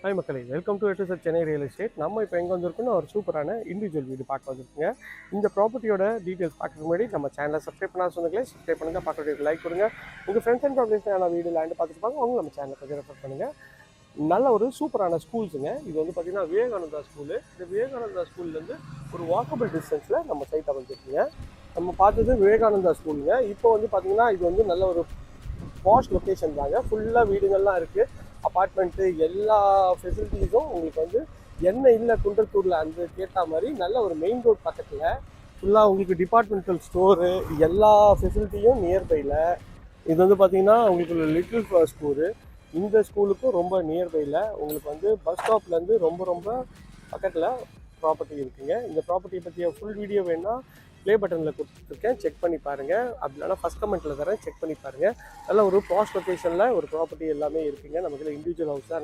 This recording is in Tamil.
ஹாய் மக்களே, வெல்கம் டு எட்டு சென்னை ரியல் எஸ்டேட். நம்ம இப்போ எங்கே வந்திருக்கோம்னா ஒரு சூப்பரான இண்டிவிஜுவல் வீடு பார்க்க வந்திருக்குங்க. இந்த ப்ராப்பர்ட்டியோட டீட்டெயில்ஸ் பார்க்கறதுக்கு முன்னாடி நம்ம சேனலை சப்ஸ்கிரைப் பண்ணால் சொன்னீங்களே சப்ஸ்கிரைப் பண்ணுங்கள், பார்க்குறதுக்கு லைக் கொடுங்க. உங்கள் ஃப்ரெண்ட்ஸ் அண்ட் ஃபேமிலிஸ்க்கான வீடு லேண்டு பார்த்துருப்பாங்க, அவங்க நம்ம சேனலை கொஞ்சம் ரெஃபர் பண்ணுங்கள். நல்ல ஒரு சூப்பரான ஸ்கூல்ஸுங்க. இது வந்து பார்த்திங்கன்னா விவேகானந்தா ஸ்கூலு. இந்த விவேகானந்தா ஸ்கூல்லேருந்து ஒரு வாக்கபிள் டிஸ்டன்ஸில் நம்ம சைட் அமைஞ்சிருக்குங்க. நம்ம பார்த்தது விவேகானந்தா ஸ்கூலுங்க. இப்போ வந்து பார்த்திங்கன்னா இது வந்து நல்ல ஒரு பாஷ் லொக்கேஷன் தாங்க. ஃபுல்லாக வீடுகள்லாம் இருக்குது, அப்பார்ட்மெண்ட்டு, எல்லா ஃபெசிலிட்டிஸும் உங்களுக்கு வந்து என்ன இல்லை குன்றத்தூரில் அந்த கேட்ட மாதிரி நல்ல ஒரு மெயின் ரோட் பக்கத்தில் ஃபுல்லாக உங்களுக்கு டிபார்ட்மெண்டல் ஸ்டோரு எல்லா ஃபெசிலிட்டியும் நியர்பையில். இது வந்து பார்த்திங்கன்னா உங்களுக்கு லிட்டில் ஃப்ளவர் ஸ்கூலு. இந்த ஸ்கூலுக்கும் ரொம்ப நியர்பையில் உங்களுக்கு வந்து பஸ் ஸ்டாப்லேருந்து ரொம்ப ரொம்ப பக்கத்தில் ப்ராப்பர்ட்டி இருக்குங்க. இந்த ப்ராப்பர்ட்டியை பற்றிய ஃபுல் வீடியோ வேணால் ப்ளே பட்டனில் கொடுத்துருக்கேன், செக் பண்ணி பாருங்கள். அப்படி இல்லைனா ஃபஸ்ட் கமெண்ட்டில் தரேன், செக் பண்ணி பாருங்கள். நல்ல ஒரு பாஸ்ட் லொக்கேஷனில் ஒரு ப்ராப்பர்ட்டி எல்லாமே இருக்குங்க. நமக்கு இண்டிவிஜுவல் ஹவுஸ் தான்